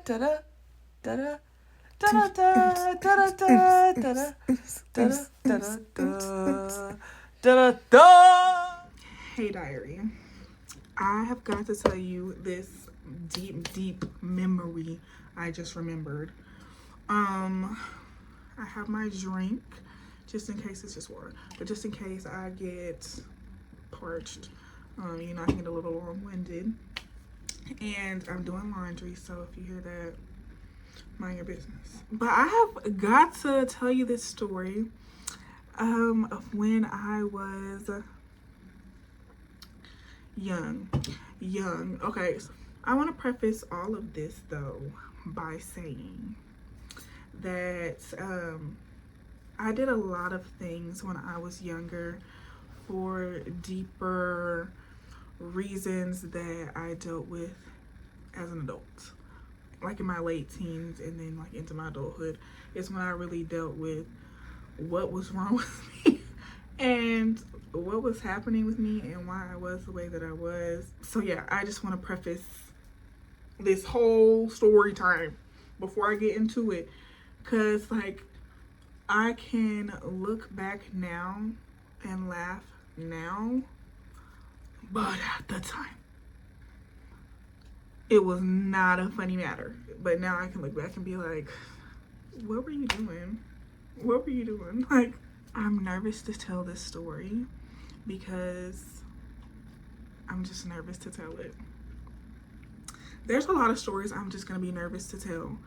da da da da da da da da da. Hey diary, I have got to tell you this deep memory I just remembered. I have my drink just in case. It's just water, but just in case I get parched, I can get a little long-winded. And I'm doing laundry, so if you hear that, mind your business. But I have got to tell you this story of when I was young. Okay, so I want to preface all of this though by saying that I did a lot of things when I was younger for deeper reasons that I dealt with as an adult. Like in my late teens and then like into my adulthood is when I really dealt with what was wrong with me and what was happening with me and why I was the way that I was. So yeah, I just want to preface this whole story time before I get into it, because like I can look back now and laugh now, but at the time it was not a funny matter. But now I can look back and be like, what were you doing? What were you doing? Like, I'm nervous to tell this story because I'm just nervous to tell it. There's a lot of stories I'm just gonna be nervous to tell.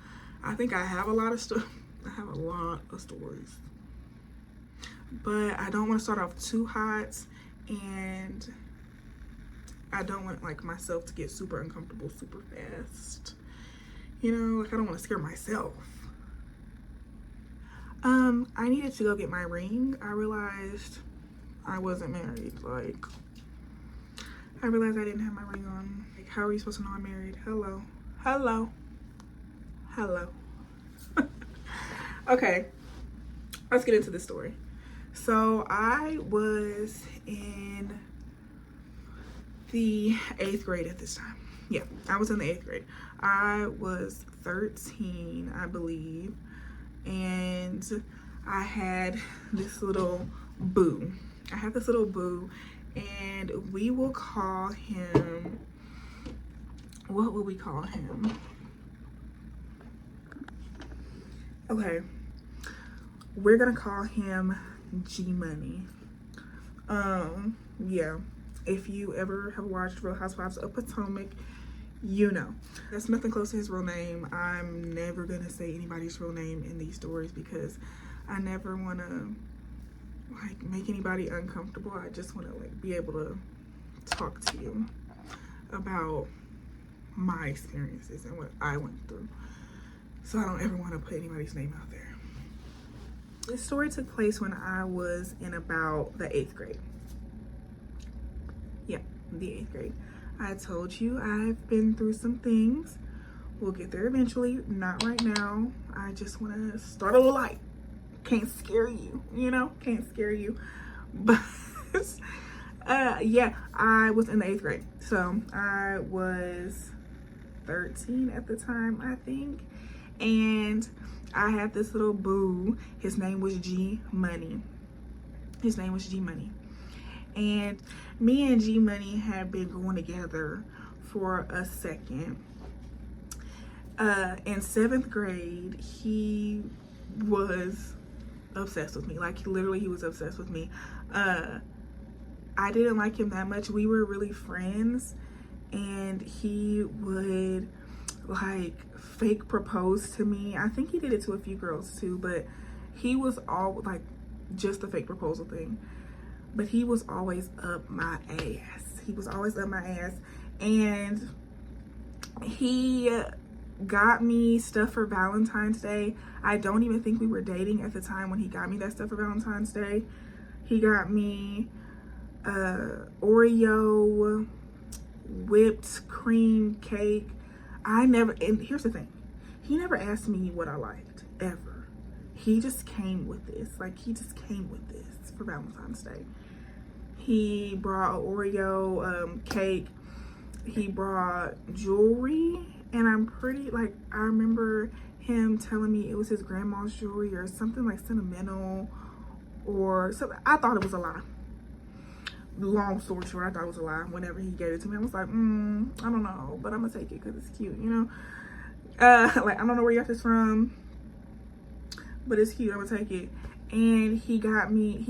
I think I have a lot of stuff. I have a lot of stories, but I don't want to start off too hot, and I don't want like myself to get super uncomfortable super fast. Like I don't want to scare myself. I needed to go get my ring. I realized I wasn't married. Like, I realized I didn't have my ring on. Like, how are you supposed to know I'm married? Hello. Okay, let's get into the story. So I was in the 8th grade at this time. Yeah, I was in the 8th grade. I was 13, I believe, and I had this little boo. And we will call him, what will we call him? Okay, we're gonna call him G Money. Yeah, if you ever have watched Real Housewives of Potomac, you know. That's nothing close to his real name. I'm never gonna say anybody's real name in these stories because I never wanna like make anybody uncomfortable. I just wanna like be able to talk to you about my experiences and what I went through. So I don't ever want to put anybody's name out there. This story took place when I was in about the 8th grade. Yeah, the 8th grade. I told you I've been through some things. We'll get there eventually, not right now. I just want to start a little light. Can't scare you, can't scare you. But yeah, I was in the 8th grade. So I was 13 at the time, I think. And I had this little boo. His name was G Money. And me and G Money had been going together for a second. In 7th grade, he was obsessed with me. Like, literally, he was obsessed with me. I didn't like him that much. We were really friends. And he would like fake propose to me. I think he did it to a few girls too, but he was all like just a fake proposal thing. But he was always up my ass. And he got me stuff for Valentine's Day. I don't even think we were dating at the time when he got me that stuff for Valentine's Day. He got me Oreo whipped cream cake. And here's the thing, he never asked me what I liked, ever. He just came with this for Valentine's Day. He brought an Oreo cake. He brought jewelry And I'm pretty, like, I remember him telling me it was his grandma's jewelry or something like sentimental or something. I thought it was a lie. Long story short, I thought it was a lie. Whenever he gave it to me, I was like, I don't know, but I'm gonna take it because it's cute, you know? Like, I don't know where you got this from, but it's cute, I'm gonna take it. And he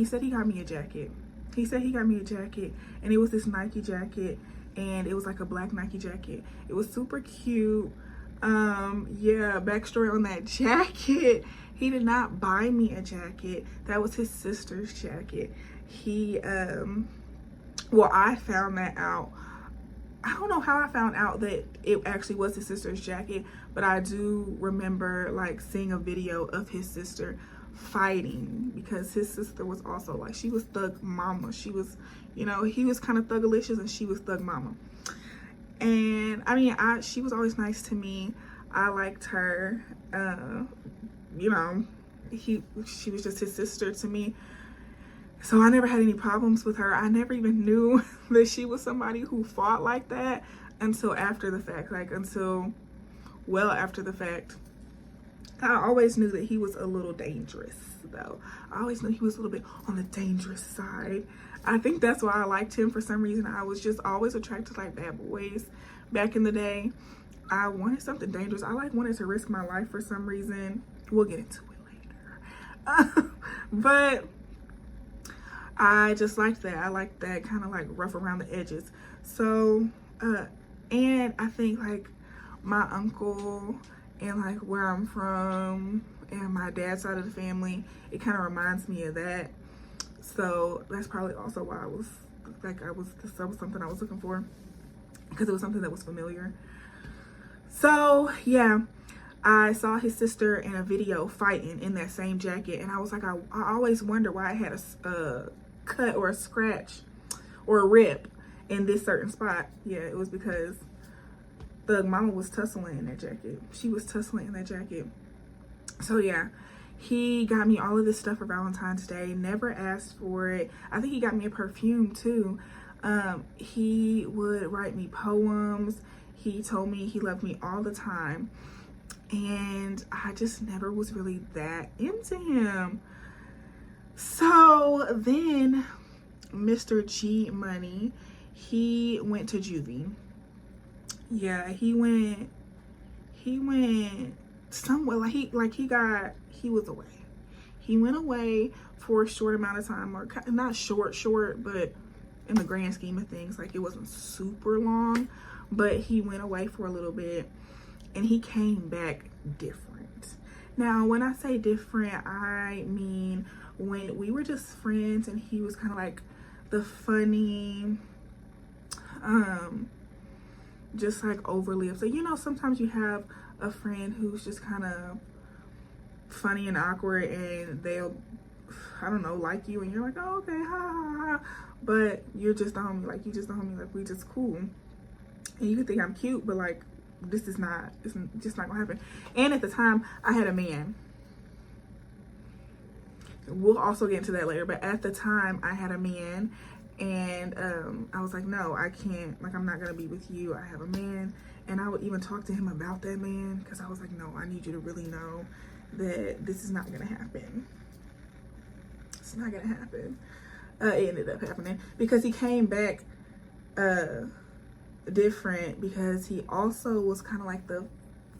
said he got me a jacket. He said he got me a jacket, and it was this Nike jacket, and it was like a black Nike jacket. It was super cute. Yeah, backstory on that jacket. He did not buy me a jacket. That was his sister's jacket. He, well, I found that out. I don't know how I found out that it actually was his sister's jacket, but I do remember like seeing a video of his sister fighting because his sister was also like, she was thug mama. She was, you know, he was kind of thugalicious and she was thug mama. And I mean, she was always nice to me. I liked her. You know, she was just his sister to me. So I never had any problems with her. I never even knew that she was somebody who fought like that until after the fact, like until well after the fact. I always knew that he was a little dangerous though. I always knew he was a little bit on the dangerous side. I think that's why I liked him for some reason. I was just always attracted to like bad boys back in the day. I wanted something dangerous. I like wanted to risk my life for some reason. We'll get into it later. But I just liked that. I liked that kind of like rough around the edges. So, and I think like my uncle and like where I'm from and my dad's side of the family, it kind of reminds me of that. So that's probably also why I was like, that was something I was looking for because it was something that was familiar. So yeah, I saw his sister in a video fighting in that same jacket, and I was like, I always wonder why I had a cut or a scratch or a rip in this certain spot. Yeah, it was because the mama was tussling in that jacket. She was tussling in that jacket. So yeah, he got me all of this stuff for Valentine's Day. Never asked for it. I think he got me a perfume too. He would write me poems. He told me he loved me all the time. And I just never was really that into him. So then Mr. G Money, he went to juvie. Yeah, he went somewhere, he was away. He went away for a short amount of time, or not short, but in the grand scheme of things, like it wasn't super long, but he went away for a little bit and he came back different. Now, when I say different, I mean when we were just friends and he was kind of like the funny, just like overly upset. You know, sometimes you have a friend who's just kind of funny and awkward and they'll, I don't know, like you and you're like, oh, okay, ha ha ha, but you're just the homie, like you just the homie, like we just cool. And you could think I'm cute, but like this is not, it's just not gonna happen. And at the time I had a man. We'll also get into that later, but at the time I had a man, and I was like, no, I can't, like I'm not gonna be with you. I have a man. And I would even talk to him about that man because I was like, no, I need you to really know that this is not gonna happen. It's not gonna happen. It ended up happening because he came back different, because he also was kind of like the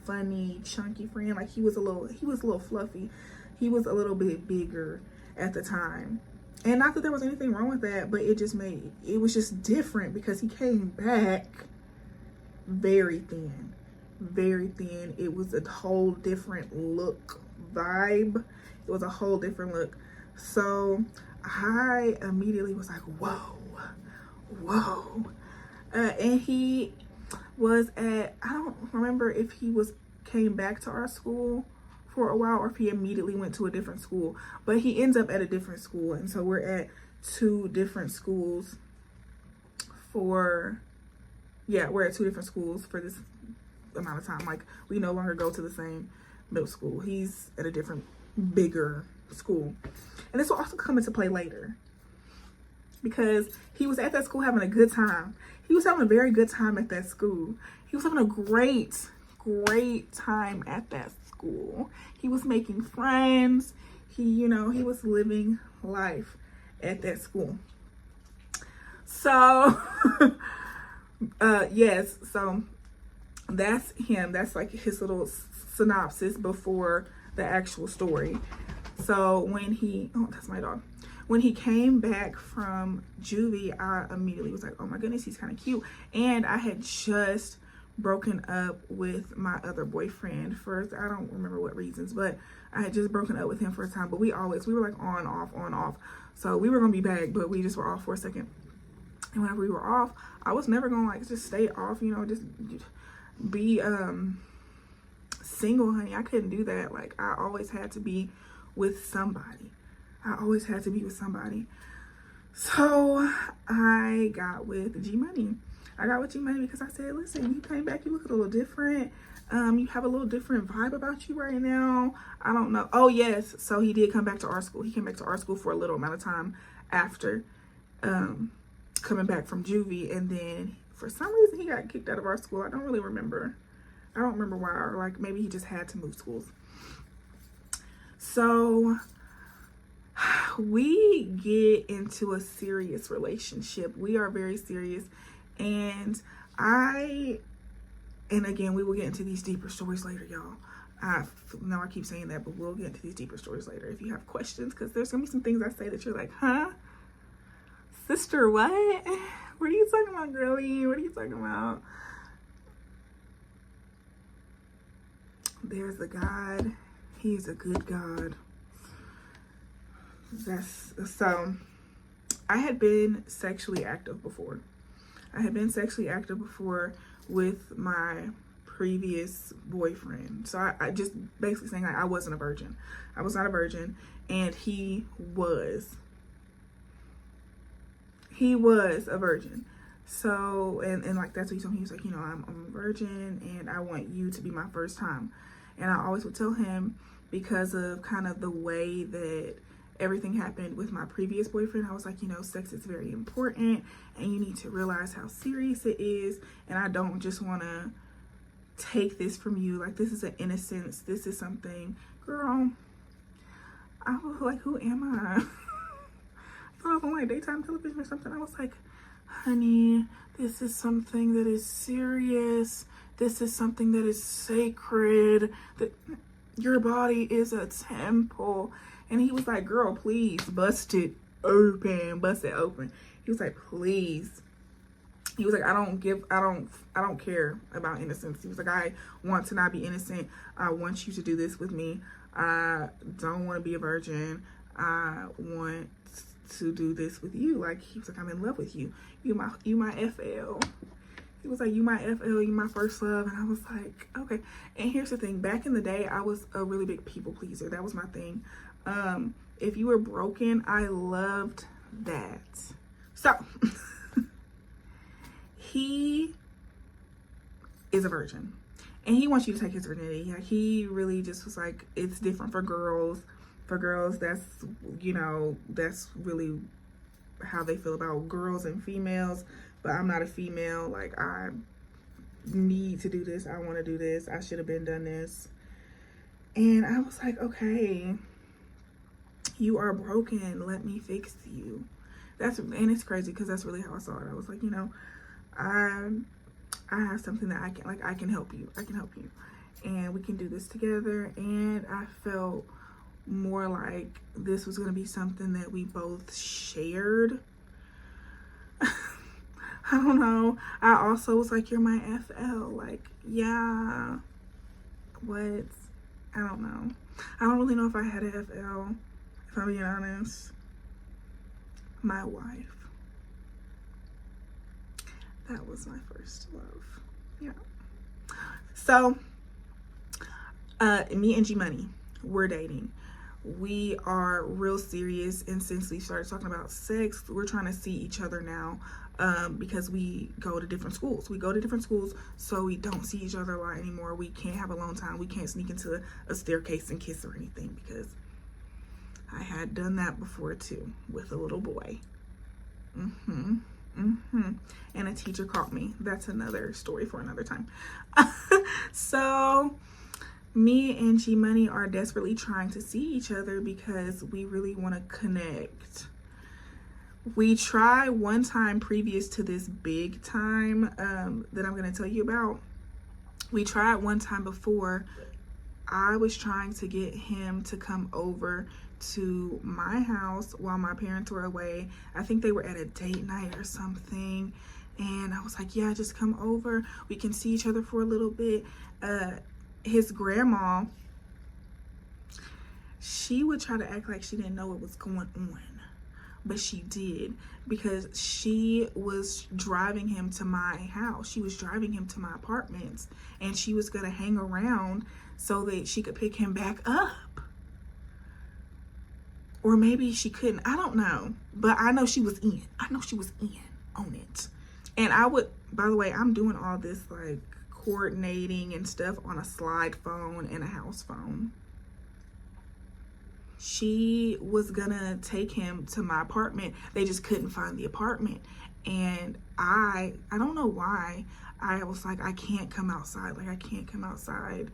funny, chunky friend. Like he was a little fluffy. He was a little bit bigger at the time. And not that there was anything wrong with that, but it was just different because he came back very thin. It was a whole different look, vibe. It was a whole different look. So I immediately was like, whoa. And he was I don't remember if he came back to our school for a while or if he immediately went to a different school, but he ends up at a different school. And so we're at two different schools for this amount of time. Like we no longer go to the same middle school. He's at a different, bigger school. And this will also come into play later because he was at that school having a good time. He was having a very good time at that school. He was having a great great time at that school. He was making friends. He was living life at that school. So, yes, so that's him. That's like his little synopsis before the actual story. So when that's my dog. When he came back from juvie, I immediately was like, oh my goodness, he's kind of cute. And I had just broken up with my other boyfriend first. I don't remember what reasons, but I had just broken up with him for a time. But we were like on, off. So we were going to be back, but we just were off for a second. And whenever we were off, I was never going to like just stay off, just be single, honey. I couldn't do that. Like, I always had to be with somebody. So I got with G Money. Because I said, listen, you came back, you look a little different. You have a little different vibe about you right now. I don't know. Oh yes, so he did come back to our school. He came back to our school for a little amount of time after coming back from juvie, and then for some reason he got kicked out of our school. I don't remember why, or like maybe he just had to move schools. So we get into a serious relationship. We are very serious. And again, we will get into these deeper stories later, y'all. I know I keep saying that, but we'll get into these deeper stories later if you have questions, because there's going to be some things I say that you're like, huh? Sister, what? What are you talking about, girlie? What are you talking about? There's a God. He's a good God. So I had been sexually active before. With my previous boyfriend. So I just basically saying like I wasn't a virgin. I was not a virgin, and he was a virgin. So and like that's what he told me. He was like, I'm a virgin and I want you to be my first time. And I always would tell him, because of kind of the way that everything happened with my previous boyfriend, I was like, sex is very important and you need to realize how serious it is. And I don't just want to take this from you. Like, this is an innocence. This is something, girl. I was like, who am I? I thought I was on like daytime television or something. I was like, honey, this is something that is serious. This is something that is sacred. That your body is a temple. And he was like, girl, please bust it open. He was like, please. He was like, I don't care about innocence. He was like, I want to not be innocent. I want you to do this with me. I don't want to be a virgin. I want to do this with you. Like, he was like, I'm in love with you. You my FL. He was like, you my FL, you my first love. And I was like, okay. And here's the thing. Back in the day, I was a really big people pleaser. That was my thing. If you were broken, I loved that. So he is a virgin and he wants you to take his virginity. Like, he really just was like, it's different for girls. For girls, that's really how they feel about girls and females. But I'm not a female. Like, I need to do this. I want to do this. I should have been done this. And I was like, okay, you are broken. Let me fix you. And it's crazy because that's really how I saw it. I was like, I have something that I can help you. And we can do this together. And I felt more like this was going to be something that we both shared. I don't know. I also was like, you're my FL. Like, yeah. What? I don't know. I don't really know if I had an FL, if I'm being honest. My wife. That was my first love. Yeah. So, me and G Money, we're dating. We are real serious, and since we started talking about sex, we're trying to see each other now, because we go to different schools. So we don't see each other a lot anymore. We can't have alone time. We can't sneak into a staircase and kiss or anything, because I had done that before too with a little boy. And a teacher caught me. That's another story for another time. So me and G Money are desperately trying to see each other because we really want to connect. We tried one time previous to this big time that I'm going to tell you about. We tried one time before. I was trying to get him to come over to my house while my parents were away. I think they were at a date night or something. And I was like, yeah, just come over. We can see each other for a little bit. His grandma, she would try to act like she didn't know what was going on. But she did, because she was driving him to my house. She was driving him to my apartments. And she was going to hang around so that she could pick him back up. Or maybe she couldn't. I don't know. But I know she was in. I know she was in on it. And I would, by the way, I'm doing all this like coordinating and stuff on a slide phone and a house phone. She was gonna take him to my apartment. They just couldn't find the apartment. And I don't know why. I was like, I can't come outside. Like, I can't come outside.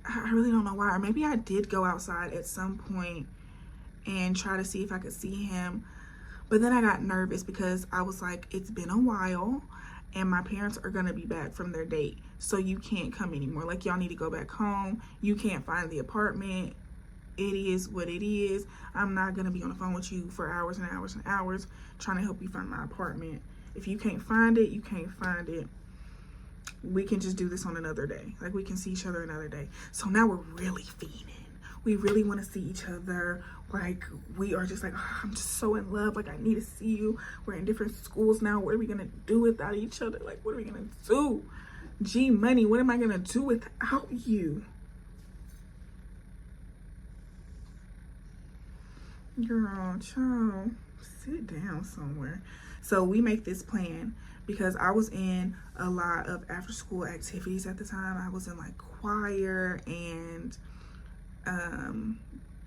I really don't know why. Or maybe I did go outside at some point and try to see if I could see him. But then I got nervous because I was like, it's been a while and my parents are gonna be back from their date. So you can't come anymore. Like, y'all need to go back home. You can't find the apartment. It is what it is. I'm not gonna be on the phone with you for hours and hours and hours trying to help you find my apartment. If you can't find it, you can't find it. We can just do this on another day. Like, we can see each other another day. So now we're really fiending. We really want to see each other. Like, we are just like, oh, I'm just so in love. Like, I need to see you. We're in different schools now. What are we gonna do without each other? Like, what are we gonna do? G Money, what am I gonna do without you? Girl, child, sit down somewhere. So we make this plan because I was in a lot of after school activities at the time. I was in like choir and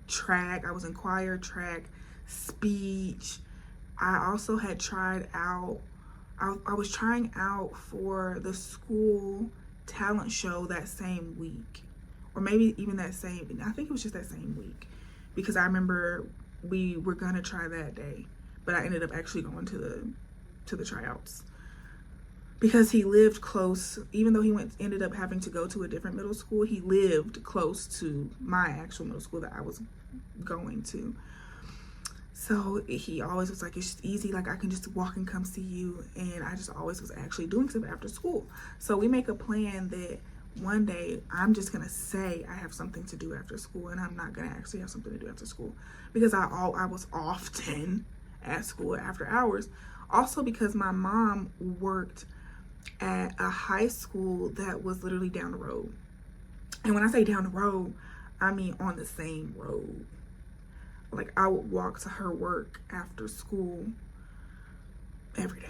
track. I was in choir, track, speech. I also had tried out, I was trying out for the school talent show that same week. Or maybe even that same, I think it was just that same week. Because I remember we were gonna try that day, but I ended up actually going to the tryouts because he lived close. Even though he ended up having to go to a different middle school, he lived close to my actual middle school that I was going to. So he always was like, it's just easy, like I can just walk and come see you. And I just always was actually doing stuff after school. So we make a plan that one day I'm just gonna say I have something to do after school, and I'm not gonna actually have something to do after school because I was often at school after hours. Also because my mom worked at a high school that was literally down the road. And when I say down the road, I mean on the same road. Like, I would walk to her work after school every day.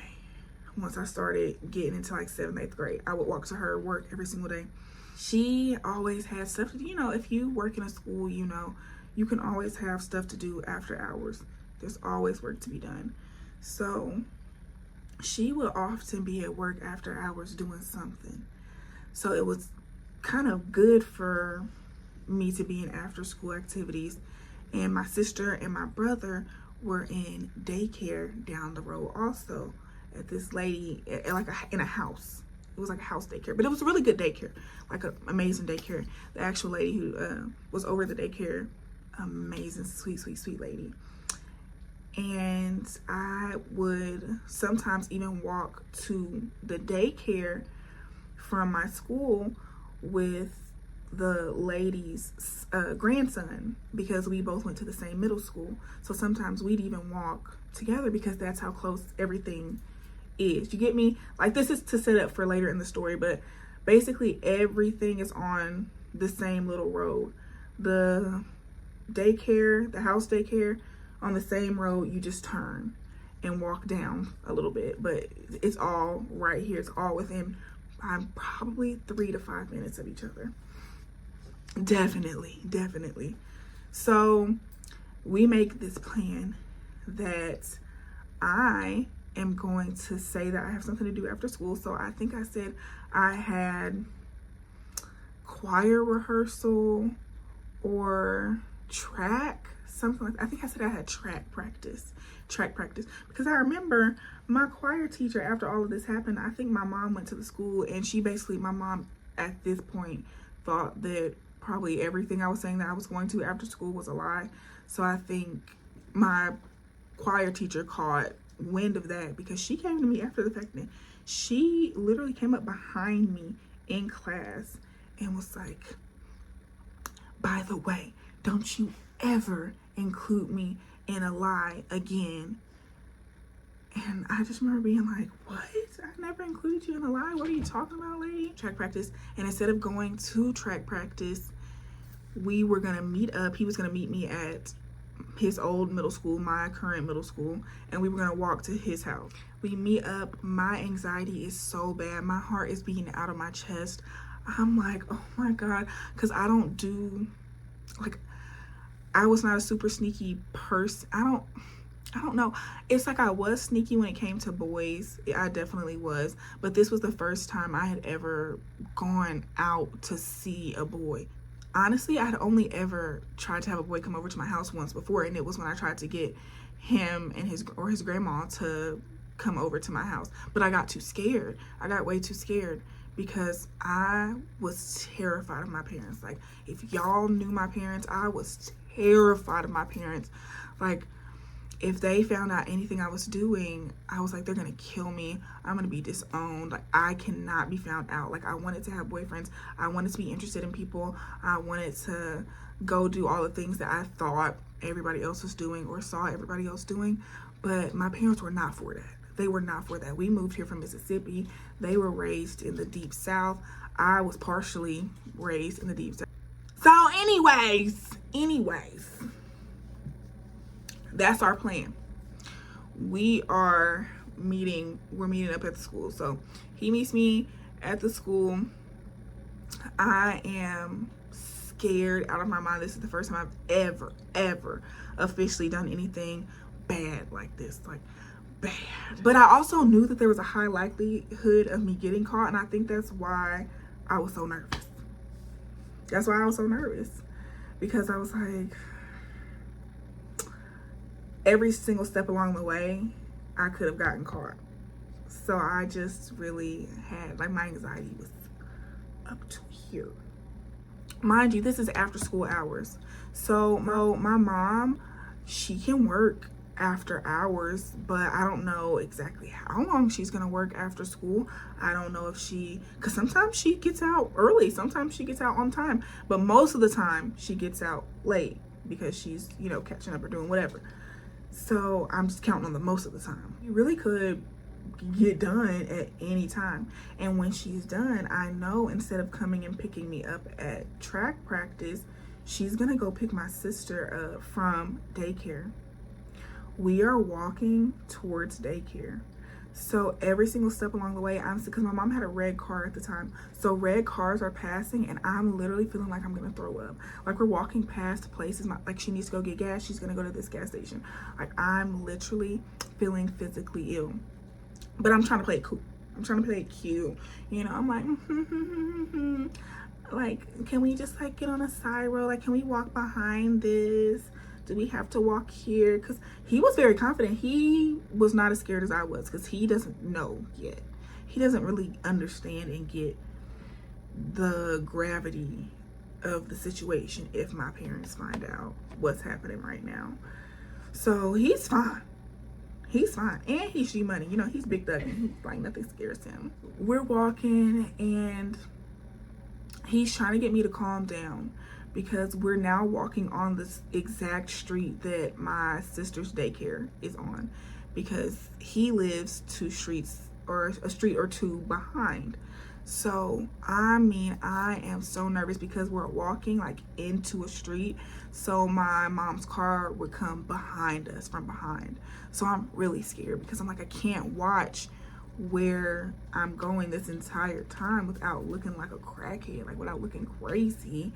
Once I started getting into like 7th, 8th grade, I would walk to her work every single day. She always had stuff to do. You know, if you work in a school, you know, you can always have stuff to do after hours. There's always work to be done. So she would often be at work after hours doing something. So it was kind of good for me to be in after school activities. And my sister and my brother were in daycare down the road also at this lady, in a house. It was like a house daycare, but it was a really good daycare, like an amazing daycare. The actual lady who was over the daycare, amazing, sweet, sweet, sweet lady. And I would sometimes even walk to the daycare from my school with the lady's grandson because we both went to the same middle school. So sometimes we'd even walk together because that's how close everything is. You get me? Like, this is to set up for later in the story, but basically everything is on the same little road. The daycare, the house daycare, on the same road. You just turn and walk down a little bit, but it's all right here. It's all within probably 3 to 5 minutes of each other. Definitely. So we make this plan that I am going to say that I have something to do after school. So I think I said I had choir rehearsal or track, something like that. I think I said I had track practice, because I remember my choir teacher, after all of this happened, I think my mom went to the school, and my mom at this point thought that probably everything I was saying that I was going to after school was a lie. So I think my choir teacher caught wind of that, because she came to me after the fact, and she literally came up behind me in class and was like, by the way, don't you ever include me in a lie again. And I just remember being like, what? I never included you in a lie. What are you talking about, lady? Track practice. And instead of going to track practice, we were going to meet up. He was going to meet me at his old middle school, my current middle school, and we were going to walk to his house. We meet up. My anxiety is so bad. My heart is beating out of my chest. I'm like, oh my God, because I don't do, like, I was not a super sneaky person. I don't know. It's like I was sneaky when it came to boys. I definitely was. But this was the first time I had ever gone out to see a boy. Honestly, I had only ever tried to have a boy come over to my house once before, and it was when I tried to get him and his grandma to come over to my house. But I got too scared. I got way too scared, because I was terrified of my parents. Like, if y'all knew my parents, I was terrified of my parents. Like, if they found out anything I was doing, I was like, they're gonna kill me. I'm gonna be disowned. Like, I cannot be found out. Like, I wanted to have boyfriends. I wanted to be interested in people. I wanted to go do all the things that I thought everybody else was doing or saw everybody else doing. But my parents were not for that. They were not for that. We moved here from Mississippi. They were raised in the deep South. I was partially raised in the deep South. So anyways, that's our plan. We're meeting up at the school. So he meets me at the school. I am scared out of my mind. This is the first time I've ever officially done anything bad like this. Like, bad. But I also knew that there was a high likelihood of me getting caught, and I think that's why I was so nervous. Because I was like, every single step along the way, I could have gotten caught. So I just really had, like, my anxiety was up to here. Mind you, this is after school hours. So my mom, she can work after hours, but I don't know exactly how long she's gonna work after school. I don't know if because sometimes she gets out early, sometimes she gets out on time, but most of the time she gets out late because she's, catching up or doing whatever. So I'm just counting on the most of the time. You really could get done at any time. And when she's done, I know instead of coming and picking me up at track practice, she's gonna go pick my sister up from daycare. We are walking towards daycare. So every single step along the way, honestly, because my mom had a red car at the time, so red cars are passing and I'm literally feeling like I'm gonna throw up. Like, we're walking past places, like she needs to go get gas, she's gonna go to this gas station. Like, I'm literally feeling physically ill, but I'm trying to play it cool. I'm trying to play it cute. I'm like, like, can we just like get on a side road? Like, can we walk behind this? Do we have to walk here? Because he was very confident. He was not as scared as I was, because he doesn't know yet. He doesn't really understand and get the gravity of the situation if my parents find out what's happening right now. So he's fine. And he's G-Money. He's big thug. He's like, nothing scares him. We're walking and he's trying to get me to calm down, because we're now walking on this exact street that my sister's daycare is on, because he lives a street or two behind. So I am so nervous, because we're walking like into a street, so my mom's car would come behind us from behind. So I'm really scared, because I'm like, I can't watch where I'm going this entire time without looking like a crackhead, like without looking crazy.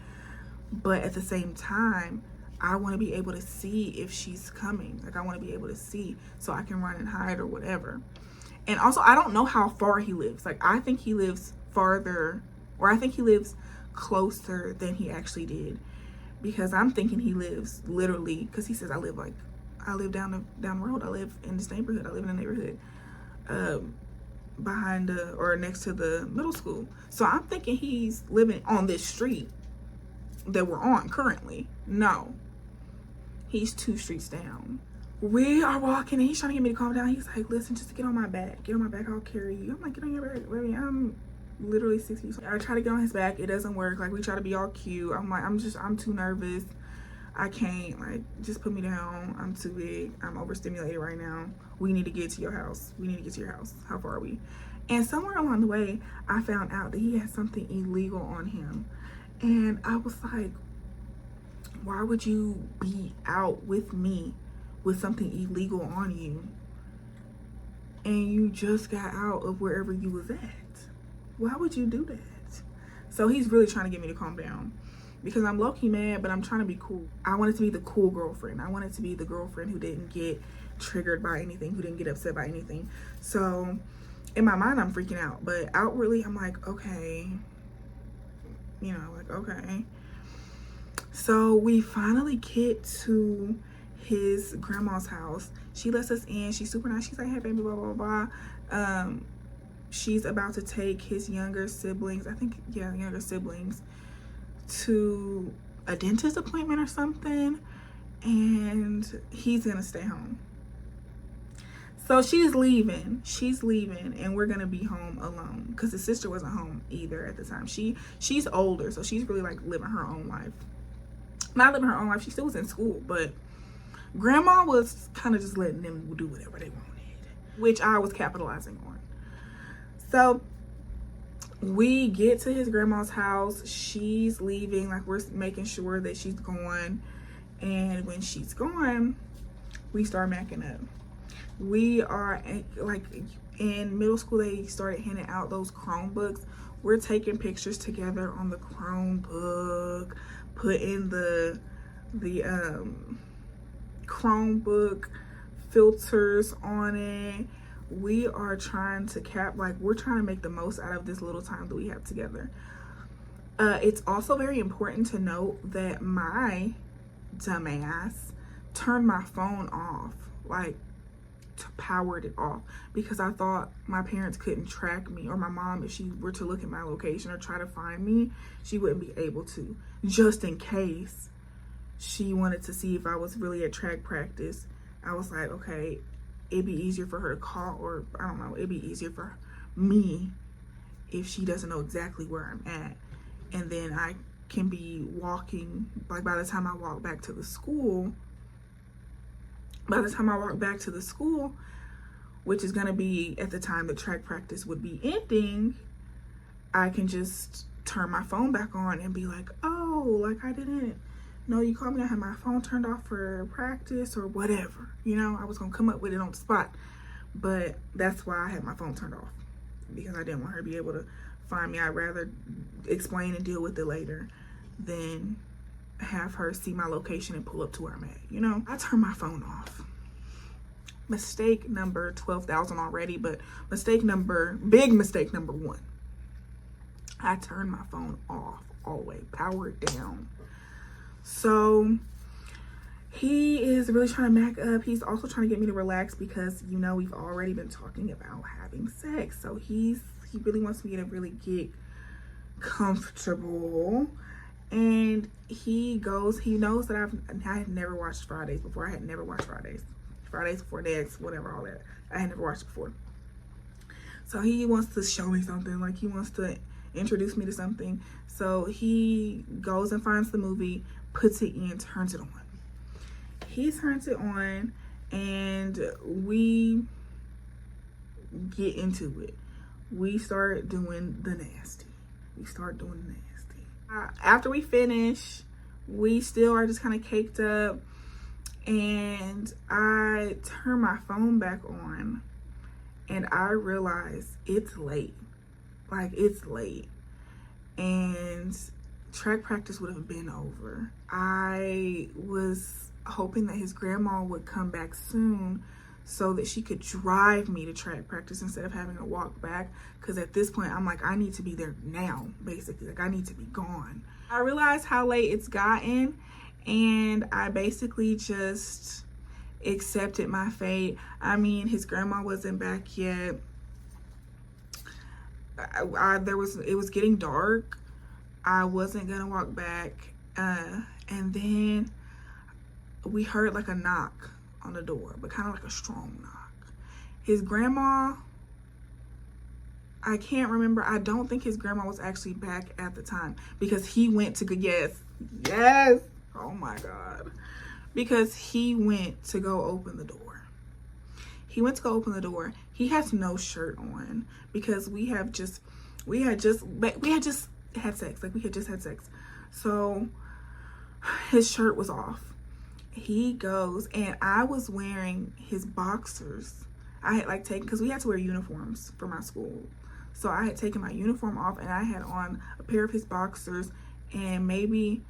But at the same time, I want to be able to see if she's coming. Like, I want to be able to see so I can run and hide or whatever. And also, I don't know how far he lives. Like, I think he lives farther, or I think he lives closer than he actually did, because I'm thinking he lives literally, because he says I live down the road. I live in this neighborhood. I live in a neighborhood behind or next to the middle school. So I'm thinking he's living on this street that we're on currently. No, he's 2 streets down. We are walking and he's trying to get me to calm down. He's like, listen, just get on my back. Get on my back, I'll carry you. I'm like, get on your back, baby. I'm literally 6 feet. I try to get on his back. It doesn't work. Like, we try to be all cute. I'm like, I'm too nervous. I can't. Like, just put me down. I'm too big. I'm overstimulated right now. We need to get to your house. We need to get to your house. How far are we? And somewhere along the way, I found out that he had something illegal on him. And I was like, why would you be out with me with something illegal on you and you just got out of wherever you was at? Why would you do that? So he's really trying to get me to calm down, because I'm low-key mad, but I'm trying to be cool. I wanted to be the cool girlfriend. I wanted to be the girlfriend who didn't get triggered by anything, who didn't get upset by anything. So in my mind, I'm freaking out, but outwardly, I'm like, okay, you know, like, okay. So we finally get to his grandma's house. She lets us in. She's super nice. She's like, hey, baby, blah, blah, blah. She's about to take his younger siblings, younger siblings, to a dentist appointment or something, and he's gonna stay home. So she's leaving, and we're gonna be home alone, because his sister wasn't home either at the time. She's older, so she's really like living her own life. Not living her own life, she still was in school, but grandma was kind of just letting them do whatever they wanted, which I was capitalizing on. So we get to his grandma's house. She's leaving, like, we're making sure that she's gone. And when she's gone, we start macking up. We are, like, in middle school, they started handing out those Chromebooks. We're taking pictures together on the Chromebook, putting the Chromebook filters on it. We are trying to we're trying to make the most out of this little time that we have together. It's also very important to note that my dumbass turned my phone off, like, powered it off, because I thought my parents couldn't track me, or my mom, if she were to look at my location or try to find me, she wouldn't be able to, just in case she wanted to see if I was really at track practice. I was like, okay, it'd be easier for her to call, or I don't know, it'd be easier for me if she doesn't know exactly where I'm at. And then I can be walking, like, by the time I walk back to the school, which is going to be at the time that track practice would be ending, I can just turn my phone back on and be like, oh, like, I didn't know you called me. I had my phone turned off for practice or whatever. You know, I was going to come up with it on the spot. But that's why I had my phone turned off, because I didn't want her to be able to find me. I'd rather explain and deal with it later than have her see my location and pull up to where I'm at. You know, I turned my phone off. Mistake number 12,000 already, but big mistake number 1. I turned my phone off all the way, powered down. So he is really trying to mac up. He's also trying to get me to relax, because, you know, we've already been talking about having sex. So he really wants me to really get comfortable. And he knows that I had never watched Fridays before. I had never watched Fridays Before Next, whatever, all that. I had never watched it before. So he wants to show me something, like, he wants to introduce me to something. So he goes and finds the movie, puts it in, turns it on. He turns it on, and we get into it. We start doing the nasty. After we finish, we still are just kind of caked up, and I turn my phone back on, and I realize it's late. Like, it's late. And track practice would have been over. I was hoping that his grandma would come back soon so that she could drive me to track practice instead of having to walk back. Because at this point, I'm like, I need to be there now, basically. Like, I need to be gone. I realized how late it's gotten, and I basically just accepted my fate. I mean, his grandma wasn't back yet. It was getting dark. I wasn't gonna walk back. And then we heard like a knock on the door, but kind of like a strong knock. His grandma, I can't remember. I don't think his grandma was actually back at the time because he went to go, yes. Oh my God. Because he went to go open the door. He went to go open the door. He has no shirt on because we had just had sex. Like, we had just had sex. So his shirt was off. He goes, and I was wearing his boxers. I had like taken, because we had to wear uniforms for my school. So I had taken my uniform off, and I had on a pair of his boxers and maybe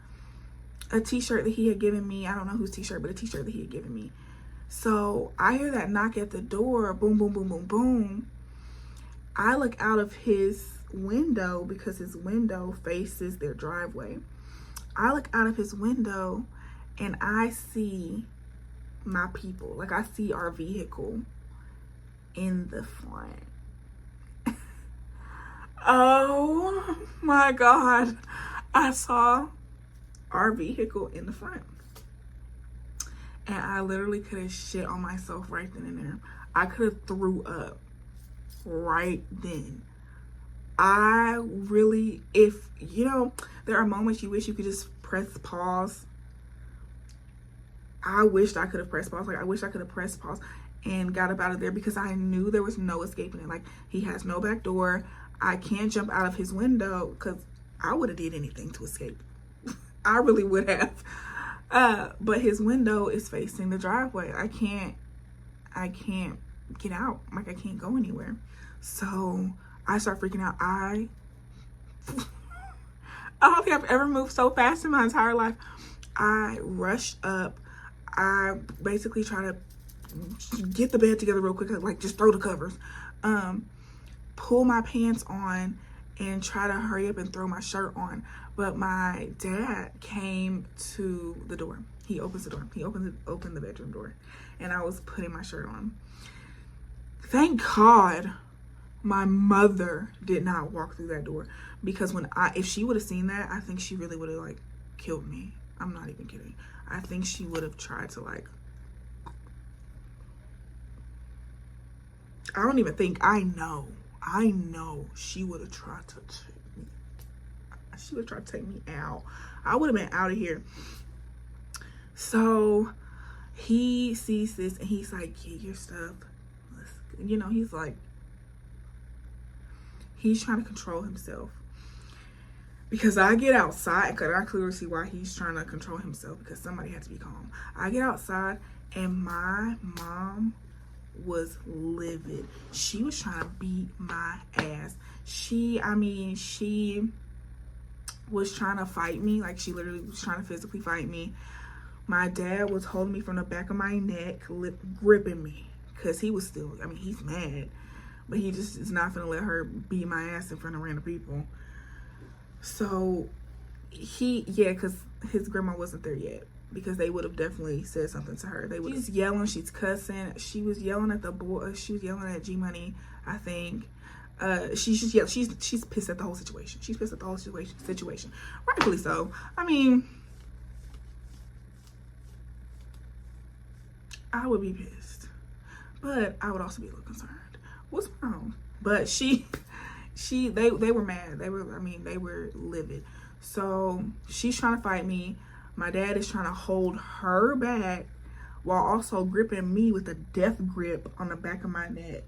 a t-shirt that he had given me. I don't know whose t-shirt, but a t-shirt that he had given me. So I hear that knock at the door, boom, boom, boom, boom, boom. I look out of his window because his window faces their driveway. I look out of his window and I see my people. Like, I see our vehicle in the front. Oh my God. I saw our vehicle in the front. And I literally could have shit on myself right then and there. I could have threw up right then. I really, if, you know, there are moments you wish you could just press pause. I wished I could have pressed pause. Like, I wish I could have pressed pause and got up out of there because I knew there was no escaping it. Like, he has no back door. I can't jump out of his window because I would have did anything to escape. I really would have. But his window is facing the driveway. I can't get out. Like, I can't go anywhere. So I start freaking out. I don't think I've ever moved so fast in my entire life. I rush up. I basically try to get the bed together real quick, like just throw the covers, pull my pants on, and try to hurry up and throw my shirt on. But my dad came to the door. He opens the door. He opened the bedroom door, and I was putting my shirt on. Thank God my mother did not walk through that door, because if she would have seen that, I think she really would have like killed me. I'm not even kidding. I think she would have tried to like, I don't even think, I know she would have tried to take me. She would have tried to take me out. I would have been out of here. So he sees this and he's like, get your stuff. You know, he's like, he's trying to control himself. Because I get outside, because I clearly see why he's trying to control himself, because somebody had to be calm. I get outside and my mom was livid. She was trying to beat my ass. She was trying to fight me. Like, she literally was trying to physically fight me. My dad was holding me from the back of my neck, gripping me, because he was still, I mean, he's mad, but he just is not gonna let her beat my ass in front of random people. So because his grandma wasn't there yet, because they would have definitely said something to her. She's yelling, she's cussing. She was yelling at the boy. She was yelling at G Money, I think. She's just yelling. She's pissed at the whole situation. She's pissed at the whole situation. Rightfully so. I mean, I would be pissed, but I would also be a little concerned. What's wrong? But they were mad. They were livid. So she's trying to fight me. My dad is trying to hold her back while also gripping me with a death grip on the back of my neck.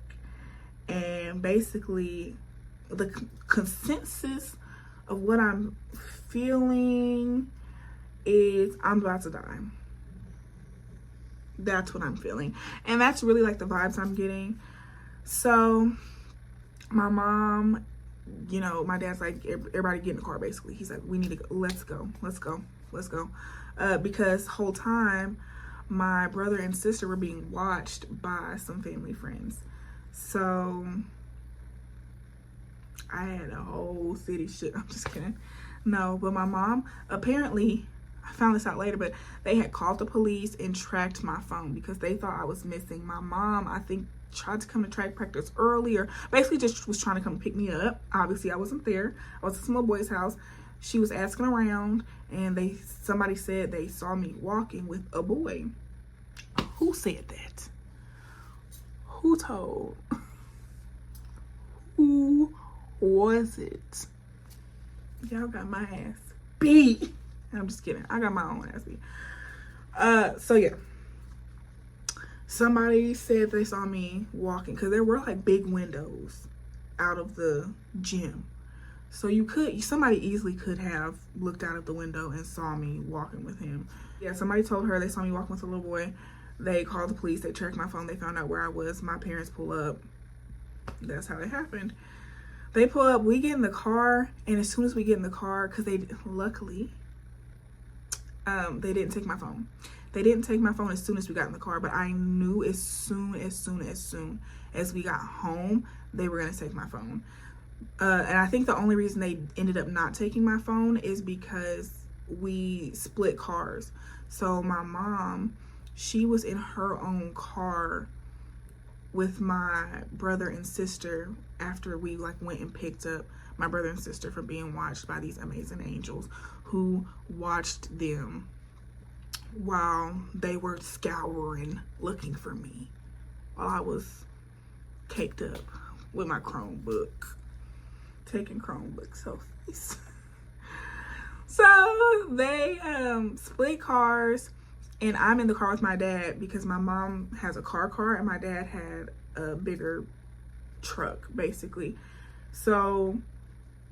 And basically, the consensus of what I'm feeling is I'm about to die. That's what I'm feeling. And that's really like the vibes I'm getting. So my mom you know, my dad's like, everybody get in the car, basically. He's like, we need to go. Let's go. Because whole time, my brother and sister were being watched by some family friends. So I had a whole city shit. I'm just kidding. No, but my mom, apparently, I found this out later, but they had called the police and tracked my phone because they thought I was missing. My mom, I think, tried to come to track practice earlier. Basically just was trying to come pick me up. Obviously, I wasn't there. I was at some little boy's house. She was asking around, and somebody said they saw me walking with a boy. Who said that? Who told? Who was it? Y'all got my ass beat. I'm just kidding. I got my own ass beat. So yeah. Somebody said they saw me walking because there were like big windows out of the gym. So somebody easily could have looked out of the window and saw me walking with him. Yeah, somebody told her they saw me walking with a little boy. They called the police. They tracked my phone. They found out where I was. My parents pull up. That's how it happened. They pull up. We get in the car. And as soon as we get in the car, because luckily, they didn't take my phone. They didn't take my phone as soon as we got in the car. But I knew as soon as we got home, they were going to take my phone. And I think the only reason they ended up not taking my phone is because we split cars. So my mom, she was in her own car with my brother and sister after we like went and picked up my brother and sister from being watched by these amazing angels who watched them while they were scouring looking for me while I was caked up with my Chromebook, taking Chromebook selfies. So they split cars, and I'm in the car with my dad because my mom has a car and my dad had a bigger truck basically. So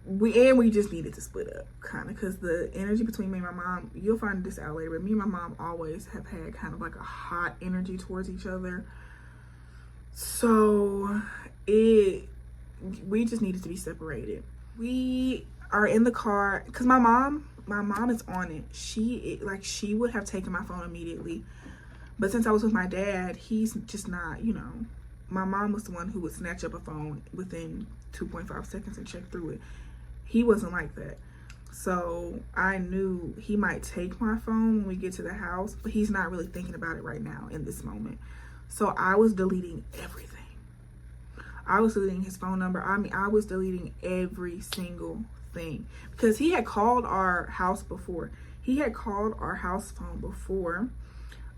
we just needed to split up kind of because the energy between me and my mom, you'll find this out later, but me and my mom always have had kind of like a hot energy towards each other. So we just needed to be separated. We are in the car because my mom is on it. She would have taken my phone immediately, but since I was with my dad, he's just not, you know. My mom was the one who would snatch up a phone within 2.5 seconds and check through it. He wasn't like that. So I knew he might take my phone when we get to the house, but he's not really thinking about it right now in this moment. So I was deleting everything. I was deleting his phone number. I was deleting every single thing because he had called our house before. He had called our house phone before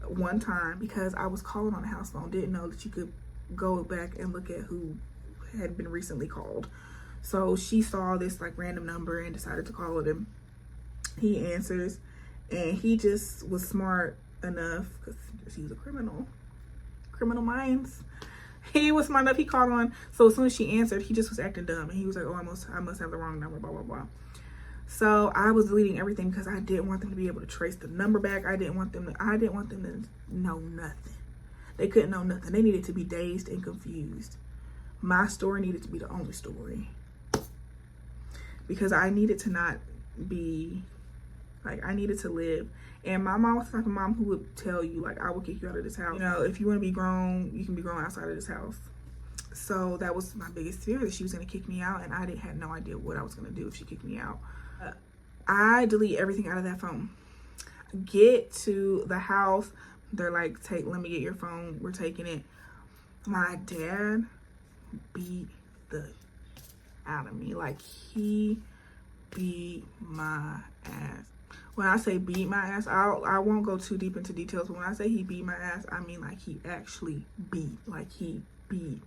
one time because I was calling on the house phone. Didn't know that you could go back and look at who had been recently called. So she saw this like random number and decided to call it him. He answers, and he just was smart enough because he was a criminal minds. He was smart enough. He called on. So as soon as she answered, he just was acting dumb, and he was like, "Oh, I must have the wrong number." Blah blah blah. So I was deleting everything because I didn't want them to be able to trace the number back. I didn't want them to know nothing. They couldn't know nothing. They needed to be dazed and confused. My story needed to be the only story because I needed to not be like, I needed to live. And my mom was the type of mom who would tell you, like, I will kick you out of this house. You know, if you want to be grown, you can be grown outside of this house. So that was my biggest fear, that she was going to kick me out, and I had no idea what I was going to do if she kicked me out. I delete everything out of that phone. Get to the house. They're like, let me get your phone. We're taking it. My dad beat the out of me. Like, he beat my ass. When I say beat my ass, I won't go too deep into details, but when I say he beat my ass, I mean like he actually beat. Like, he beat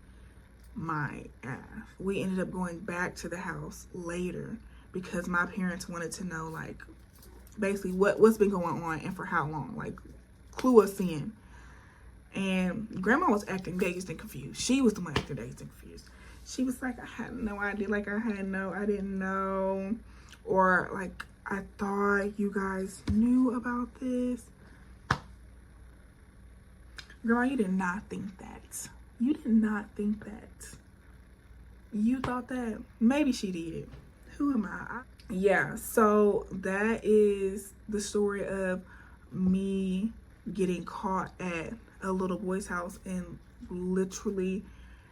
my ass. We ended up going back to the house later because my parents wanted to know, like, basically what's been going on and for how long. Like, clue us in. And grandma was acting dazed and confused. She was the one acting dazed and confused. She was like, I had no idea. Like, I didn't know. Or, like, I thought you guys knew about this. Girl, you did not think that. You did not think that. You thought that? Maybe she did. Who am I? Yeah, so that is the story of me getting caught at a little boy's house and literally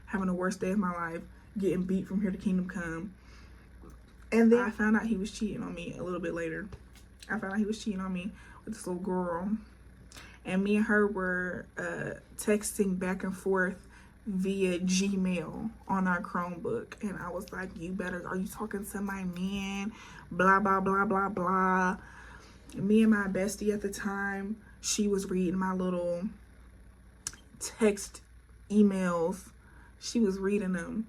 having the worst day of my life, getting beat from here to kingdom come. And then I found out he was cheating on me a little bit later. I found out he was cheating on me with this little girl. And me and her were texting back and forth via Gmail on our Chromebook. And I was like, you better, are you talking to my man? Blah, blah, blah, blah, blah. Me and my bestie at the time, she was reading my little text emails. She was reading them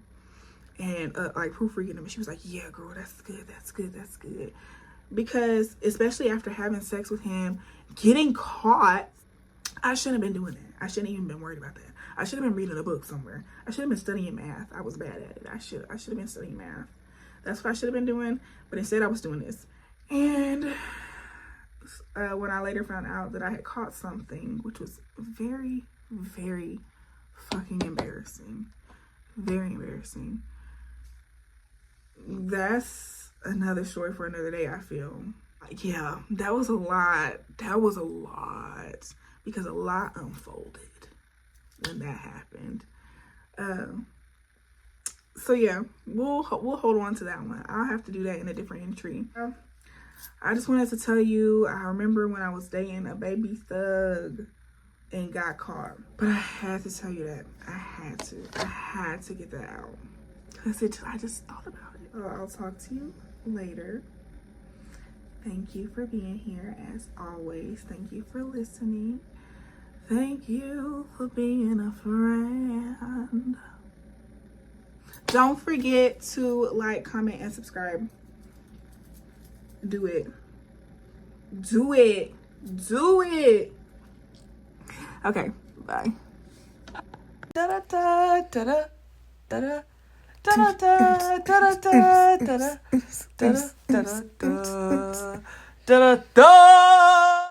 and like proofreading them. And she was like, yeah, girl, that's good, that's good, that's good. Because especially after having sex with him, getting caught, I shouldn't have been doing that. I shouldn't even been worried about that. I should have been reading a book somewhere. I should have been studying math. I was bad at it. I should have been studying math. That's what I should have been doing. But instead I was doing this. And when I later found out that I had caught something, which was very, very fucking embarrassing. Very embarrassing. That's another story for another day, I feel. Yeah, that was a lot. That was a lot. Because a lot unfolded when that happened. So yeah, we'll hold on to that one. I'll have to do that in a different entry. I just wanted to tell you, I remember when I was dating a baby thug and got caught. But I had to tell you that. I had to get that out. Because I just thought about it. I'll talk to you later. Thank you for being here as always. Thank you for listening. Thank you for being a friend. Don't forget to like, comment, and subscribe. Do it. Do it. Do it. Okay, bye. Da da da da da da da da da da da da da da da da da da da